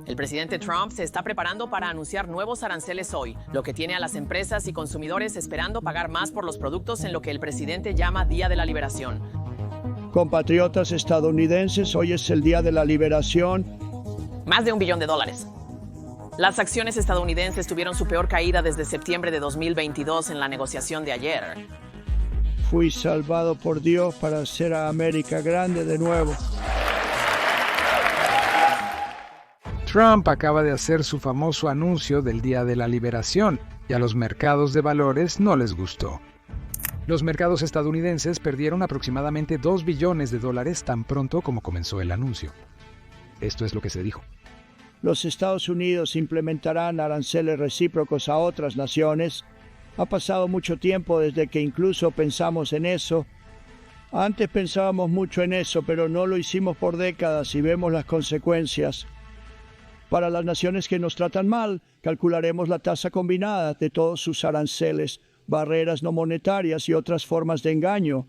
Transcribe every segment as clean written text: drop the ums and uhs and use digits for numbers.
El presidente Trump se está preparando para anunciar nuevos aranceles hoy, lo que tiene a las empresas y consumidores esperando pagar más por los productos en lo que el presidente llama Día de la Liberación. Compatriotas estadounidenses, hoy es el Día de la Liberación. Más de $1 billón. Las acciones estadounidenses tuvieron su peor caída desde septiembre de 2022 en la negociación de ayer. Fui salvado por Dios para hacer a América grande de nuevo. Trump acaba de hacer su famoso anuncio del Día de la Liberación y a los mercados de valores no les gustó. Los mercados estadounidenses perdieron aproximadamente $2 billones tan pronto como comenzó el anuncio. Esto es lo que se dijo. Los Estados Unidos implementarán aranceles recíprocos a otras naciones. Ha pasado mucho tiempo desde que incluso pensamos en eso. Antes pensábamos mucho en eso, pero no lo hicimos por décadas y vemos las consecuencias. Para las naciones que nos tratan mal, calcularemos la tasa combinada de todos sus aranceles, barreras no monetarias y otras formas de engaño.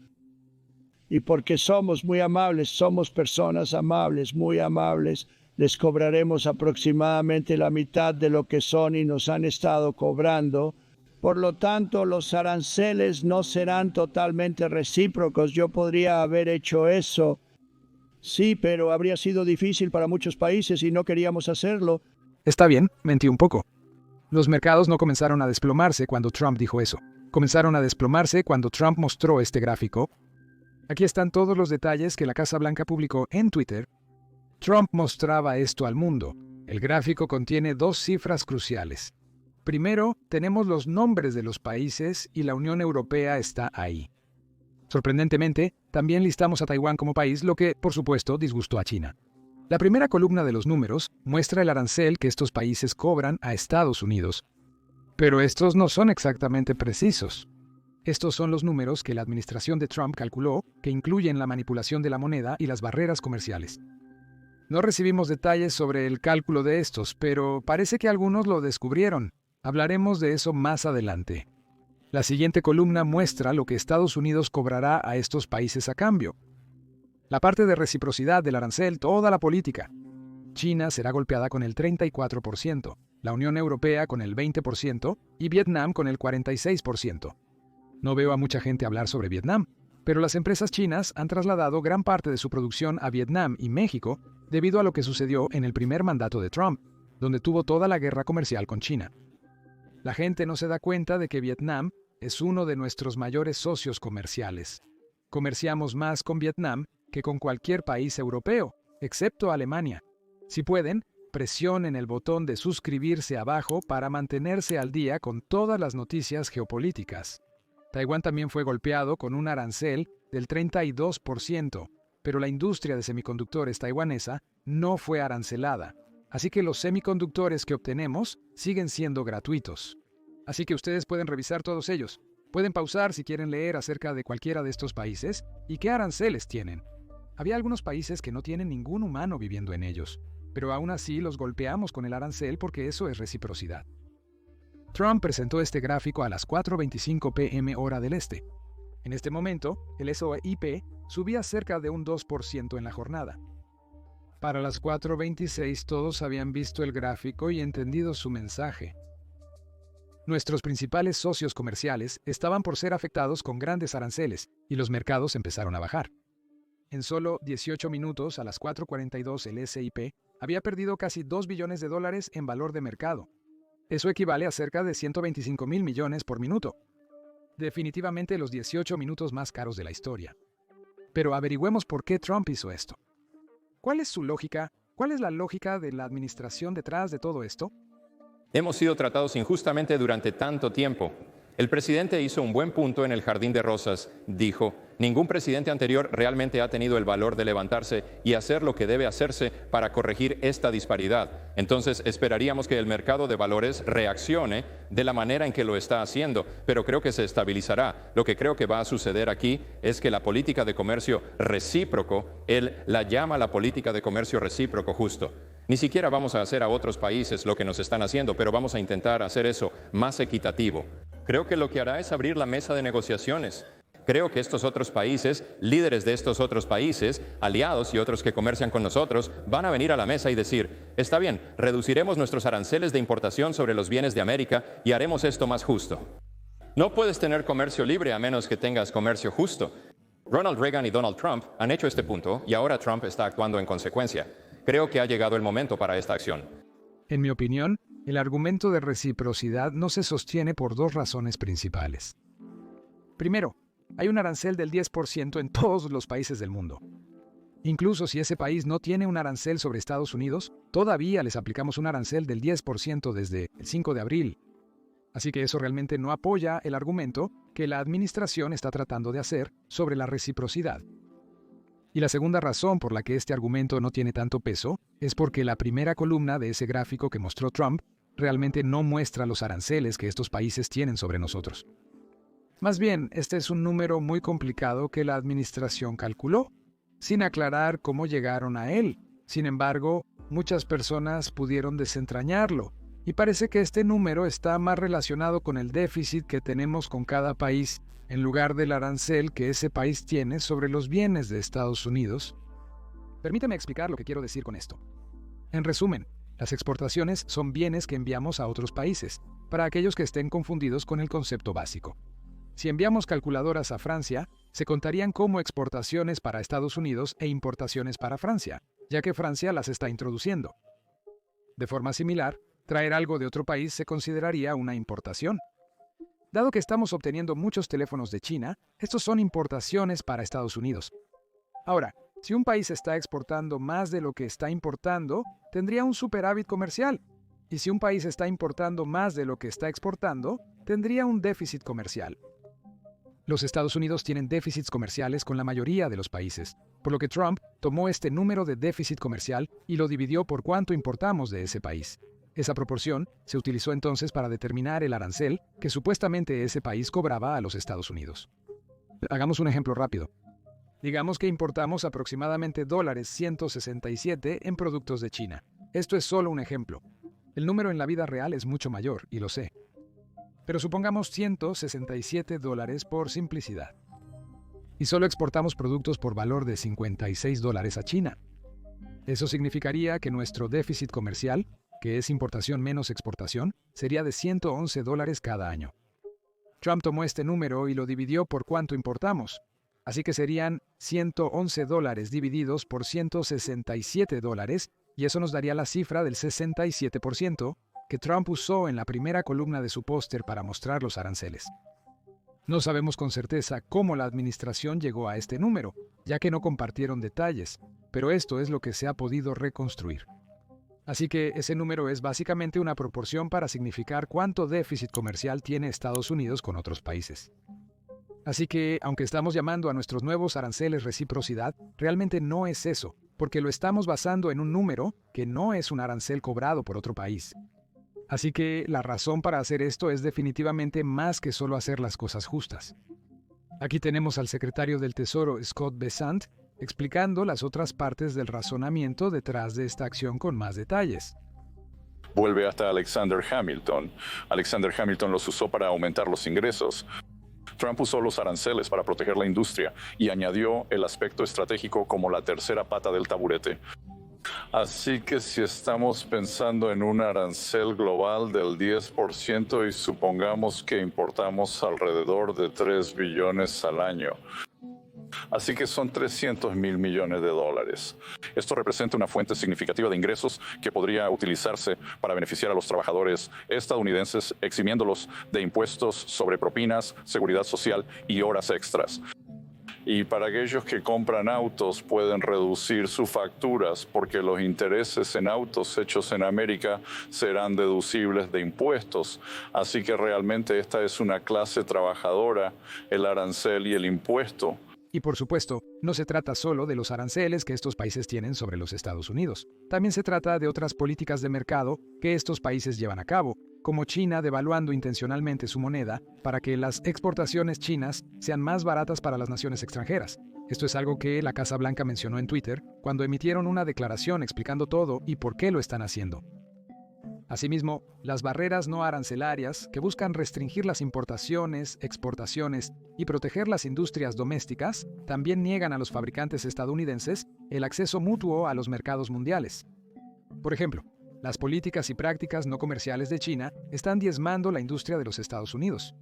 Y porque somos muy amables, somos personas amables, muy amables, les cobraremos aproximadamente la mitad de lo que son y nos han estado cobrando. Por lo tanto, los aranceles no serán totalmente recíprocos. Yo podría haber hecho eso. Sí, pero habría sido difícil para muchos países y no queríamos hacerlo. Está bien, mentí un poco. Los mercados no comenzaron a desplomarse cuando Trump dijo eso. Comenzaron a desplomarse cuando Trump mostró este gráfico. Aquí están todos los detalles que la Casa Blanca publicó en Twitter. Trump mostraba esto al mundo. El gráfico contiene dos cifras cruciales. Primero, tenemos los nombres de los países y la Unión Europea está ahí. Sorprendentemente, también listamos a Taiwán como país, lo que, por supuesto, disgustó a China. La primera columna de los números muestra el arancel que estos países cobran a Estados Unidos. Pero estos no son exactamente precisos. Estos son los números que la administración de Trump calculó, que incluyen la manipulación de la moneda y las barreras comerciales. No recibimos detalles sobre el cálculo de estos, pero parece que algunos lo descubrieron. Hablaremos de eso más adelante. La siguiente columna muestra lo que Estados Unidos cobrará a estos países a cambio. La parte de reciprocidad del arancel, toda la política. China será golpeada con el 34%, la Unión Europea con el 20% y Vietnam con el 46%. No veo a mucha gente hablar sobre Vietnam, pero las empresas chinas han trasladado gran parte de su producción a Vietnam y México debido a lo que sucedió en el primer mandato de Trump, donde tuvo toda la guerra comercial con China. La gente no se da cuenta de que Vietnam es uno de nuestros mayores socios comerciales. Comerciamos más con Vietnam que con cualquier país europeo, excepto Alemania. Si pueden, presionen el botón de suscribirse abajo para mantenerse al día con todas las noticias geopolíticas. Taiwán también fue golpeado con un arancel del 32%, pero la industria de semiconductores taiwanesa no fue arancelada. Así que los semiconductores que obtenemos siguen siendo gratuitos. Así que ustedes pueden revisar todos ellos. Pueden pausar si quieren leer acerca de cualquiera de estos países y qué aranceles tienen. Había algunos países que no tienen ningún humano viviendo en ellos, pero aún así los golpeamos con el arancel porque eso es reciprocidad. Trump presentó este gráfico a las 4:25 p.m. hora del este. En este momento, el SOIP subía cerca de un 2% en la jornada. Para las 4:26 todos habían visto el gráfico y entendido su mensaje. Nuestros principales socios comerciales estaban por ser afectados con grandes aranceles y los mercados empezaron a bajar. En solo 18 minutos, a las 4:42, el SIP había perdido casi $2 billones en valor de mercado. Eso equivale a cerca de 125,000 millones por minuto. Definitivamente los 18 minutos más caros de la historia. Pero averigüemos por qué Trump hizo esto. ¿Cuál es su lógica? ¿Cuál es la lógica de la administración detrás de todo esto? Hemos sido tratados injustamente durante tanto tiempo. El presidente hizo un buen punto en el Jardín de Rosas. Dijo, ningún presidente anterior realmente ha tenido el valor de levantarse y hacer lo que debe hacerse para corregir esta disparidad. Entonces esperaríamos que el mercado de valores reaccione de la manera en que lo está haciendo, pero creo que se estabilizará. Lo que creo que va a suceder aquí es que la política de comercio recíproco, él la llama la política de comercio recíproco justo. Ni siquiera vamos a hacer a otros países lo que nos están haciendo, pero vamos a intentar hacer eso más equitativo. Creo que lo que hará es abrir la mesa de negociaciones. Creo que estos otros países, líderes de estos otros países, aliados y otros que comercian con nosotros, van a venir a la mesa y decir, está bien, reduciremos nuestros aranceles de importación sobre los bienes de América y haremos esto más justo. No puedes tener comercio libre a menos que tengas comercio justo. Ronald Reagan y Donald Trump han hecho este punto y ahora Trump está actuando en consecuencia. Creo que ha llegado el momento para esta acción. En mi opinión, el argumento de reciprocidad no se sostiene por dos razones principales. Primero, hay un arancel del 10% en todos los países del mundo. Incluso si ese país no tiene un arancel sobre Estados Unidos, todavía les aplicamos un arancel del 10% desde el 5 de abril. Así que eso realmente no apoya el argumento que la administración está tratando de hacer sobre la reciprocidad. Y la segunda razón por la que este argumento no tiene tanto peso es porque la primera columna de ese gráfico que mostró Trump realmente no muestra los aranceles que estos países tienen sobre nosotros. Más bien, este es un número muy complicado que la administración calculó, sin aclarar cómo llegaron a él. Sin embargo, muchas personas pudieron desentrañarlo, y parece que este número está más relacionado con el déficit que tenemos con cada país, en lugar del arancel que ese país tiene sobre los bienes de Estados Unidos. Permítame explicar lo que quiero decir con esto. En resumen, las exportaciones son bienes que enviamos a otros países, para aquellos que estén confundidos con el concepto básico. Si enviamos calculadoras a Francia, se contarían como exportaciones para Estados Unidos e importaciones para Francia, ya que Francia las está introduciendo. De forma similar, traer algo de otro país se consideraría una importación. Dado que estamos obteniendo muchos teléfonos de China, estos son importaciones para Estados Unidos. Ahora, si un país está exportando más de lo que está importando, tendría un superávit comercial. Y si un país está importando más de lo que está exportando, tendría un déficit comercial. Los Estados Unidos tienen déficits comerciales con la mayoría de los países, por lo que Trump tomó este número de déficit comercial y lo dividió por cuánto importamos de ese país. Esa proporción se utilizó entonces para determinar el arancel que supuestamente ese país cobraba a los Estados Unidos. Hagamos un ejemplo rápido. Digamos que importamos aproximadamente $167 en productos de China. Esto es solo un ejemplo. El número en la vida real es mucho mayor, y lo sé. Pero supongamos $167 por simplicidad. Y solo exportamos productos por valor de $56 a China. Eso significaría que nuestro déficit comercial, que es importación menos exportación, sería de $111 cada año. Trump tomó este número y lo dividió por cuánto importamos. Así que serían $111 divididos por $167, y eso nos daría la cifra del 67%, que Trump usó en la primera columna de su póster para mostrar los aranceles. No sabemos con certeza cómo la administración llegó a este número, ya que no compartieron detalles, pero esto es lo que se ha podido reconstruir. Así que ese número es básicamente una proporción para significar cuánto déficit comercial tiene Estados Unidos con otros países. Así que, aunque estamos llamando a nuestros nuevos aranceles reciprocidad, realmente no es eso, porque lo estamos basando en un número que no es un arancel cobrado por otro país. Así que la razón para hacer esto es definitivamente más que solo hacer las cosas justas. Aquí tenemos al secretario del Tesoro, Scott Bessent, explicando las otras partes del razonamiento detrás de esta acción con más detalles. Vuelve hasta Alexander Hamilton. Alexander Hamilton los usó para aumentar los ingresos. Trump usó los aranceles para proteger la industria y añadió el aspecto estratégico como la tercera pata del taburete. Así que si estamos pensando en un arancel global del 10% y supongamos que importamos alrededor de 3 billones al año, así que son $300 mil millones. Esto representa una fuente significativa de ingresos que podría utilizarse para beneficiar a los trabajadores estadounidenses, eximiéndolos de impuestos sobre propinas, seguridad social y horas extras. Y para aquellos que compran autos pueden reducir sus facturas porque los intereses en autos hechos en América serán deducibles de impuestos. Así que realmente esta es una clase trabajadora, el arancel y el impuesto. Y por supuesto, no se trata solo de los aranceles que estos países tienen sobre los Estados Unidos. También se trata de otras políticas de mercado que estos países llevan a cabo, como China devaluando intencionalmente su moneda para que las exportaciones chinas sean más baratas para las naciones extranjeras. Esto es algo que la Casa Blanca mencionó en Twitter cuando emitieron una declaración explicando todo y por qué lo están haciendo. Asimismo, las barreras no arancelarias, que buscan restringir las importaciones, exportaciones y proteger las industrias domésticas, también niegan a los fabricantes estadounidenses el acceso mutuo a los mercados mundiales. Por ejemplo, las políticas y prácticas no comerciales de China están diezmando la industria de los Estados Unidos.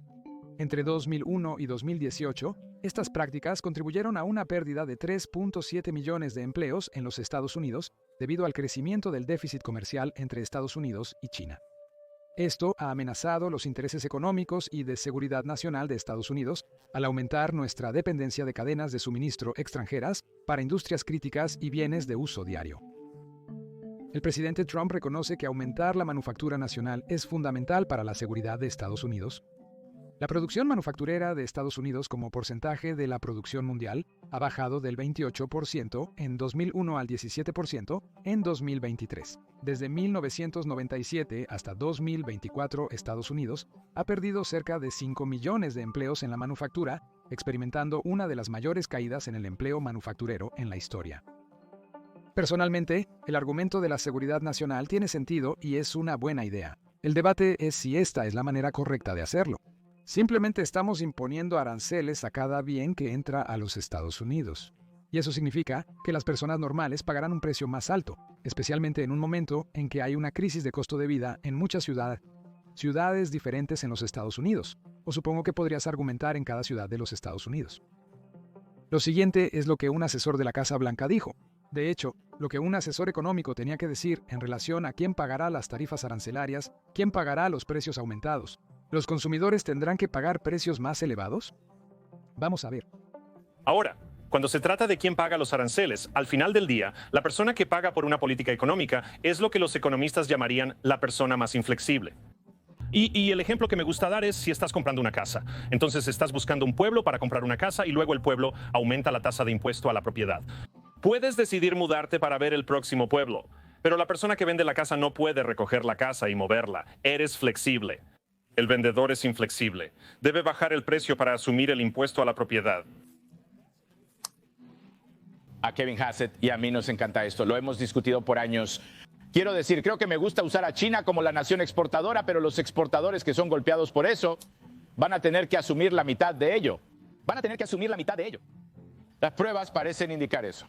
Entre 2001 y 2018, estas prácticas contribuyeron a una pérdida de 3.7 millones de empleos en los Estados Unidos debido al crecimiento del déficit comercial entre Estados Unidos y China. Esto ha amenazado los intereses económicos y de seguridad nacional de Estados Unidos al aumentar nuestra dependencia de cadenas de suministro extranjeras para industrias críticas y bienes de uso diario. El presidente Trump reconoce que aumentar la manufactura nacional es fundamental para la seguridad de Estados Unidos. La producción manufacturera de Estados Unidos como porcentaje de la producción mundial ha bajado del 28% en 2001 al 17% en 2023. Desde 1997 hasta 2024, Estados Unidos ha perdido cerca de 5 millones de empleos en la manufactura, experimentando una de las mayores caídas en el empleo manufacturero en la historia. Personalmente, el argumento de la seguridad nacional tiene sentido y es una buena idea. El debate es si esta es la manera correcta de hacerlo. Simplemente estamos imponiendo aranceles a cada bien que entra a los Estados Unidos. Y eso significa que las personas normales pagarán un precio más alto, especialmente en un momento en que hay una crisis de costo de vida en muchas ciudades diferentes en los Estados Unidos, o supongo que podrías argumentar en cada ciudad de los Estados Unidos. Lo siguiente es lo que un asesor de la Casa Blanca dijo. De hecho, lo que un asesor económico tenía que decir en relación a quién pagará las tarifas arancelarias, quién pagará los precios aumentados. ¿Los consumidores tendrán que pagar precios más elevados? Vamos a ver. Ahora, cuando se trata de quién paga los aranceles, al final del día, la persona que paga por una política económica es lo que los economistas llamarían la persona más inflexible. Y el ejemplo que me gusta dar es si estás comprando una casa. Entonces estás buscando un pueblo para comprar una casa y luego el pueblo aumenta la tasa de impuesto a la propiedad. Puedes decidir mudarte para ver el próximo pueblo, pero la persona que vende la casa no puede recoger la casa y moverla. Eres flexible. El vendedor es inflexible. Debe bajar el precio para asumir el impuesto a la propiedad. A Kevin Hassett y a mí nos encanta esto. Lo hemos discutido por años. Quiero decir, creo que me gusta usar a China como la nación exportadora, pero los exportadores que son golpeados por eso van a tener que asumir la mitad de ello. Las pruebas parecen indicar eso.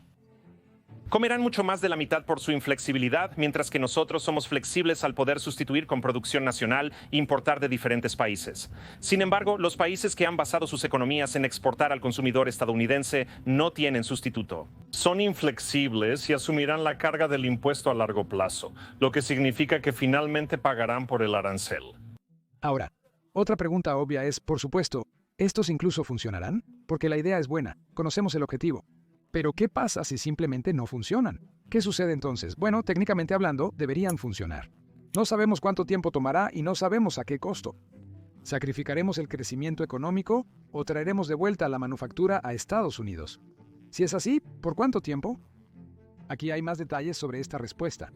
Comerán mucho más de la mitad por su inflexibilidad, mientras que nosotros somos flexibles al poder sustituir con producción nacional e importar de diferentes países. Sin embargo, los países que han basado sus economías en exportar al consumidor estadounidense no tienen sustituto. Son inflexibles y asumirán la carga del impuesto a largo plazo, lo que significa que finalmente pagarán por el arancel. Ahora, otra pregunta obvia es, por supuesto, ¿estos incluso funcionarán? Porque la idea es buena, conocemos el objetivo. Pero, ¿qué pasa si simplemente no funcionan? ¿Qué sucede entonces? Bueno, técnicamente hablando, deberían funcionar. No sabemos cuánto tiempo tomará y no sabemos a qué costo. ¿Sacrificaremos el crecimiento económico o traeremos de vuelta la manufactura a Estados Unidos? Si es así, ¿por cuánto tiempo? Aquí hay más detalles sobre esta respuesta.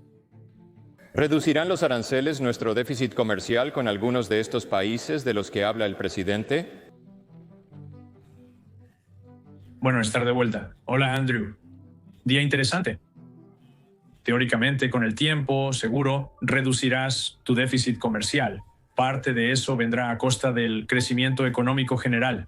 ¿Reducirán los aranceles nuestro déficit comercial con algunos de estos países de los que habla el presidente? Bueno, estar de vuelta. Hola, Andrew. Día interesante. Teóricamente, con el tiempo, seguro, reducirás tu déficit comercial. Parte de eso vendrá a costa del crecimiento económico general.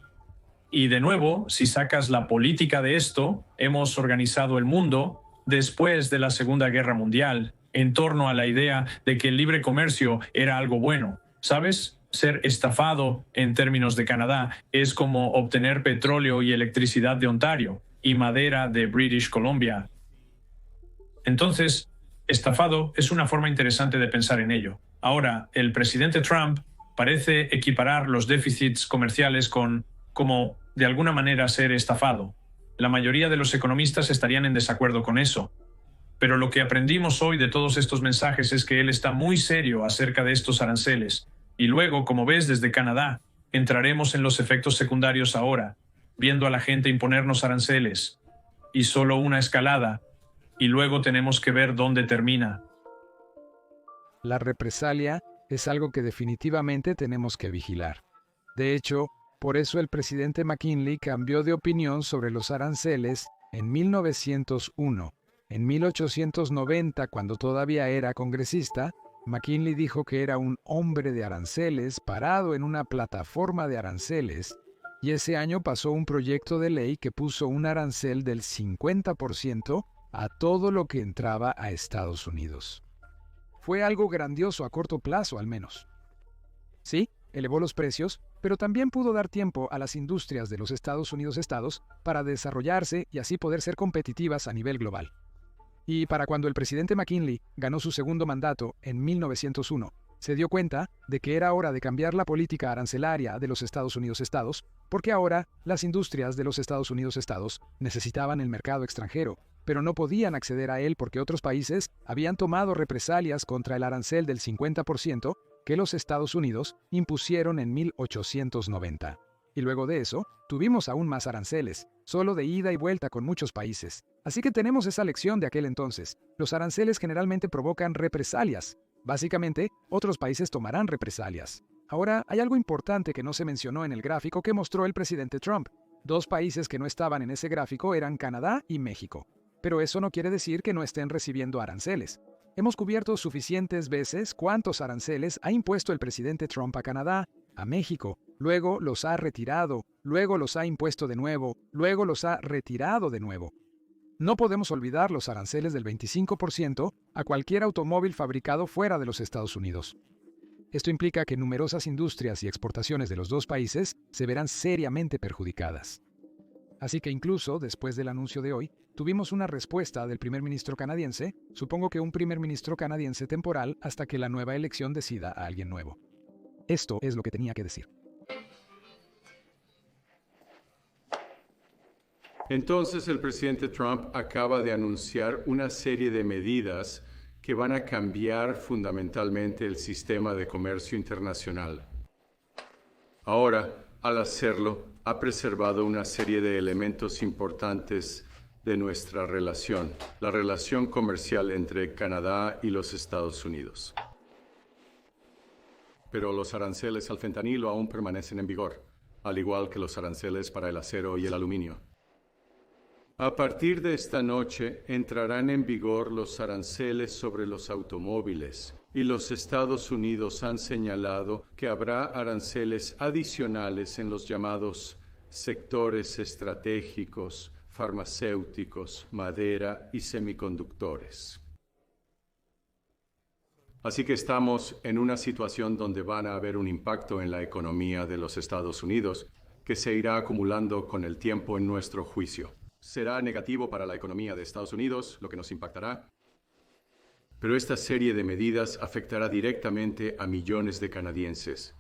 Y de nuevo, si sacas la política de esto, hemos organizado el mundo después de la Segunda Guerra Mundial en torno a la idea de que el libre comercio era algo bueno. ¿Sabes? Ser estafado en términos de Canadá es como obtener petróleo y electricidad de Ontario y madera de British Columbia. Entonces, estafado es una forma interesante de pensar en ello. Ahora, el presidente Trump parece equiparar los déficits comerciales con, como, de alguna manera, ser estafado. La mayoría de los economistas estarían en desacuerdo con eso. Pero lo que aprendimos hoy de todos estos mensajes es que él está muy serio acerca de estos aranceles. Y luego, como ves desde Canadá, entraremos en los efectos secundarios ahora, viendo a la gente imponernos aranceles. Y solo una escalada, y luego tenemos que ver dónde termina. La represalia es algo que definitivamente tenemos que vigilar. De hecho, por eso el presidente McKinley cambió de opinión sobre los aranceles en 1901. En 1890, cuando todavía era congresista, McKinley dijo que era un hombre de aranceles parado en una plataforma de aranceles, y ese año pasó un proyecto de ley que puso un arancel del 50% a todo lo que entraba a Estados Unidos. Fue algo grandioso a corto plazo, al menos. Sí, elevó los precios, pero también pudo dar tiempo a las industrias de los Estados Unidos para desarrollarse y así poder ser competitivas a nivel global. Y para cuando el presidente McKinley ganó su segundo mandato en 1901, se dio cuenta de que era hora de cambiar la política arancelaria de los Estados Unidos porque ahora las industrias de los Estados Unidos necesitaban el mercado extranjero, pero no podían acceder a él porque otros países habían tomado represalias contra el arancel del 50% que los Estados Unidos impusieron en 1890. Y luego de eso, tuvimos aún más aranceles, solo de ida y vuelta con muchos países. Así que tenemos esa lección de aquel entonces. Los aranceles generalmente provocan represalias. Básicamente, otros países tomarán represalias. Ahora, hay algo importante que no se mencionó en el gráfico que mostró el presidente Trump. 2 países que no estaban en ese gráfico eran Canadá y México. Pero eso no quiere decir que no estén recibiendo aranceles. Hemos cubierto suficientes veces cuántos aranceles ha impuesto el presidente Trump a Canadá, a México, luego los ha retirado, luego los ha impuesto de nuevo, luego los ha retirado de nuevo. No podemos olvidar los aranceles del 25% a cualquier automóvil fabricado fuera de los Estados Unidos. Esto implica que numerosas industrias y exportaciones de los 2 países se verán seriamente perjudicadas. Así que incluso después del anuncio de hoy, tuvimos una respuesta del primer ministro canadiense, supongo que un primer ministro canadiense temporal hasta que la nueva elección decida a alguien nuevo. Esto es lo que tenía que decir. Entonces el presidente Trump acaba de anunciar una serie de medidas que van a cambiar fundamentalmente el sistema de comercio internacional. Ahora, al hacerlo, ha preservado una serie de elementos importantes de nuestra relación, la relación comercial entre Canadá y los Estados Unidos. Pero los aranceles al fentanilo aún permanecen en vigor, al igual que los aranceles para el acero y el aluminio. A partir de esta noche entrarán en vigor los aranceles sobre los automóviles y los Estados Unidos han señalado que habrá aranceles adicionales en los llamados sectores estratégicos, farmacéuticos, madera y semiconductores. Así que estamos en una situación donde van a haber un impacto en la economía de los Estados Unidos que se irá acumulando con el tiempo en nuestro juicio. Será negativo para la economía de Estados Unidos, lo que nos impactará. Pero esta serie de medidas afectará directamente a millones de canadienses.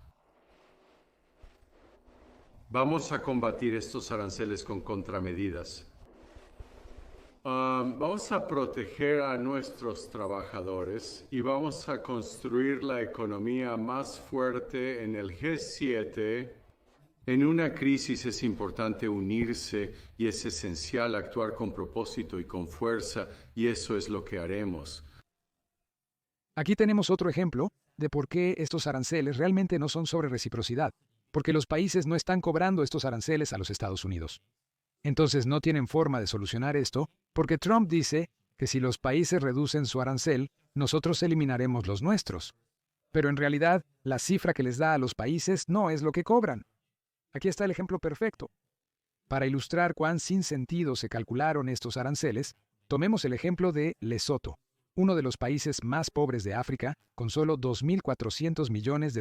Vamos a combatir estos aranceles con contramedidas. Vamos a proteger a nuestros trabajadores y vamos a construir la economía más fuerte en el G7. En una crisis es importante unirse y es esencial actuar con propósito y con fuerza, y eso es lo que haremos. Aquí tenemos otro ejemplo de por qué estos aranceles realmente no son sobre reciprocidad, porque los países no están cobrando estos aranceles a los Estados Unidos. Entonces no tienen forma de solucionar esto, porque Trump dice que si los países reducen su arancel, nosotros eliminaremos los nuestros. Pero en realidad, la cifra que les da a los países no es lo que cobran. Aquí está el ejemplo perfecto. Para ilustrar cuán sin sentido se calcularon estos aranceles, tomemos el ejemplo de Lesoto, uno de los países más pobres de África, con solo $2.400 millones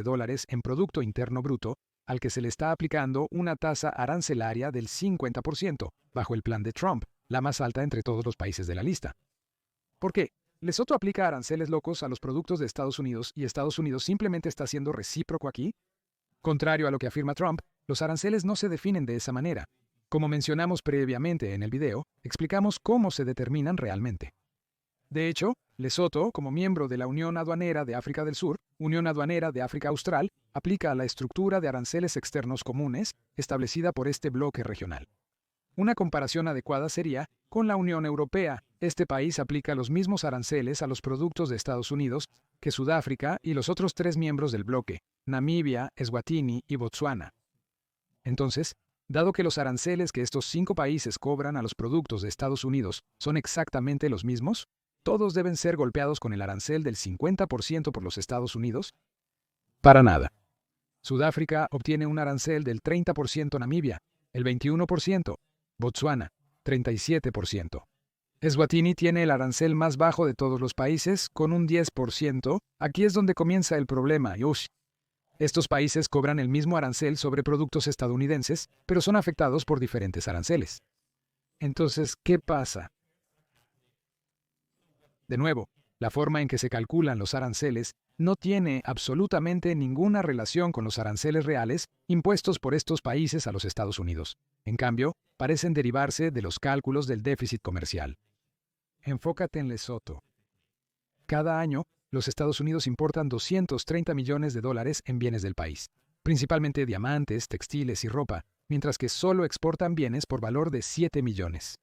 en Producto Interno Bruto, al que se le está aplicando una tasa arancelaria del 50%, bajo el plan de Trump, la más alta entre todos los países de la lista. ¿Por qué? Lesoto aplica aranceles locos a los productos de Estados Unidos y Estados Unidos simplemente está siendo recíproco aquí. Contrario a lo que afirma Trump, los aranceles no se definen de esa manera. Como mencionamos previamente en el video, explicamos cómo se determinan realmente. De hecho, Lesoto, como miembro de la Unión Aduanera de África del Sur, Unión Aduanera de África Austral, aplica la estructura de aranceles externos comunes establecida por este bloque regional. Una comparación adecuada sería con la Unión Europea. Este país aplica los mismos aranceles a los productos de Estados Unidos que Sudáfrica y los otros 3 miembros del bloque, Namibia, Eswatini y Botsuana. Entonces, dado que los aranceles que estos 5 países cobran a los productos de Estados Unidos son exactamente los mismos, ¿todos deben ser golpeados con el arancel del 50% por los Estados Unidos? Para nada. Sudáfrica obtiene un arancel del 30%, Namibia, el 21%, Botsuana, 37%. Eswatini tiene el arancel más bajo de todos los países, con un 10%. Aquí es donde comienza el problema, Yoshi. Estos países cobran el mismo arancel sobre productos estadounidenses, pero son afectados por diferentes aranceles. Entonces, ¿qué pasa? De nuevo, la forma en que se calculan los aranceles no tiene absolutamente ninguna relación con los aranceles reales impuestos por estos países a los Estados Unidos. En cambio, parecen derivarse de los cálculos del déficit comercial. Enfócate en Lesoto. Cada año, los Estados Unidos importan $230 millones en bienes del país, principalmente diamantes, textiles y ropa, mientras que solo exportan bienes por valor de 7 millones.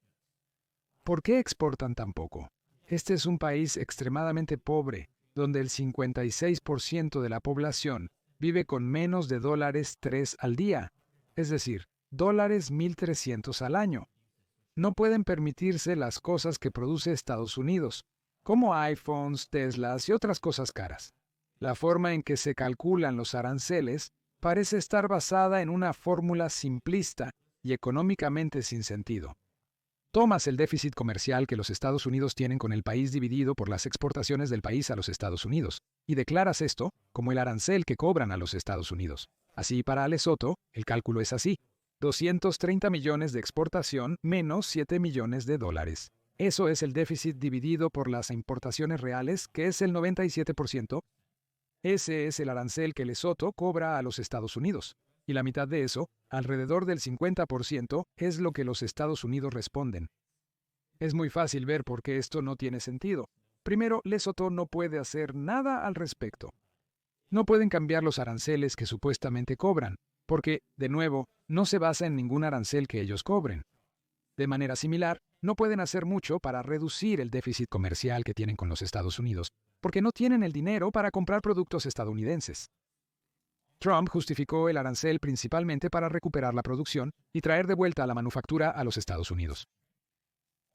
¿Por qué exportan tan poco? Este es un país extremadamente pobre, donde el 56% de la población vive con menos de $3 al día, es decir, $1,300 al año. No pueden permitirse las cosas que produce Estados Unidos, como iPhones, Teslas y otras cosas caras. La forma en que se calculan los aranceles parece estar basada en una fórmula simplista y económicamente sin sentido. Tomas el déficit comercial que los Estados Unidos tienen con el país dividido por las exportaciones del país a los Estados Unidos, y declaras esto como el arancel que cobran a los Estados Unidos. Así, para Lesoto, el cálculo es así: 230 millones de exportación menos 7 millones de dólares. Eso es el déficit dividido por las importaciones reales, que es el 97%. Ese es el arancel que Lesoto cobra a los Estados Unidos. Y la mitad de eso, alrededor del 50%, es lo que los Estados Unidos responden. Es muy fácil ver por qué esto no tiene sentido. Primero, Lesoto no puede hacer nada al respecto. No pueden cambiar los aranceles que supuestamente cobran, porque, de nuevo, no se basa en ningún arancel que ellos cobren. De manera similar, no pueden hacer mucho para reducir el déficit comercial que tienen con los Estados Unidos, porque no tienen el dinero para comprar productos estadounidenses. Trump justificó el arancel principalmente para recuperar la producción y traer de vuelta la manufactura a los Estados Unidos.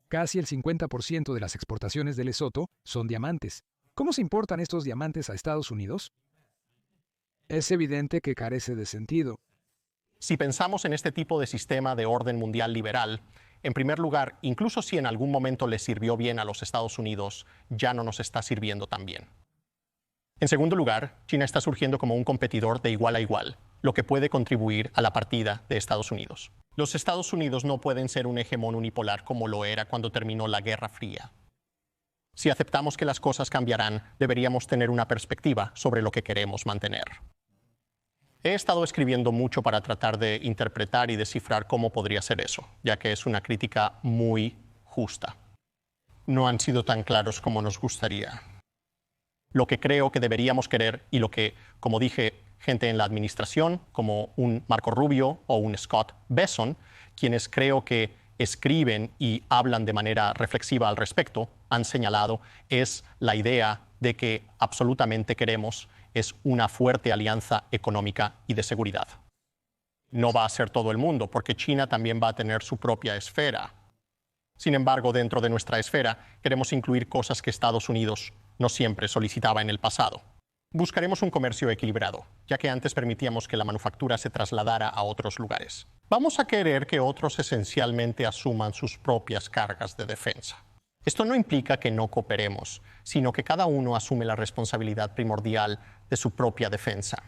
Casi el 50% de las exportaciones de Lesoto son diamantes. ¿Cómo se importan estos diamantes a Estados Unidos? Es evidente que carece de sentido. Si pensamos en este tipo de sistema de orden mundial liberal, en primer lugar, incluso si en algún momento les sirvió bien a los Estados Unidos, ya no nos está sirviendo tan bien. En segundo lugar, China está surgiendo como un competidor de igual a igual, lo que puede contribuir a la partida de Estados Unidos. Los Estados Unidos no pueden ser un hegemón unipolar como lo era cuando terminó la Guerra Fría. Si aceptamos que las cosas cambiarán, deberíamos tener una perspectiva sobre lo que queremos mantener. He estado escribiendo mucho para tratar de interpretar y descifrar cómo podría ser eso, ya que es una crítica muy justa. No han sido tan claros como nos gustaría. Lo que creo que deberíamos querer y lo que, como dije, gente en la administración, como un Marco Rubio o un Scott Bessent, quienes creo que escriben y hablan de manera reflexiva al respecto, han señalado, es la idea de que absolutamente queremos es una fuerte alianza económica y de seguridad. No va a ser todo el mundo, porque China también va a tener su propia esfera. Sin embargo, dentro de nuestra esfera, queremos incluir cosas que Estados Unidos no siempre solicitaba en el pasado. Buscaremos un comercio equilibrado, ya que antes permitíamos que la manufactura se trasladara a otros lugares. Vamos a querer que otros esencialmente asuman sus propias cargas de defensa. Esto no implica que no cooperemos, sino que cada uno asume la responsabilidad primordial de su propia defensa.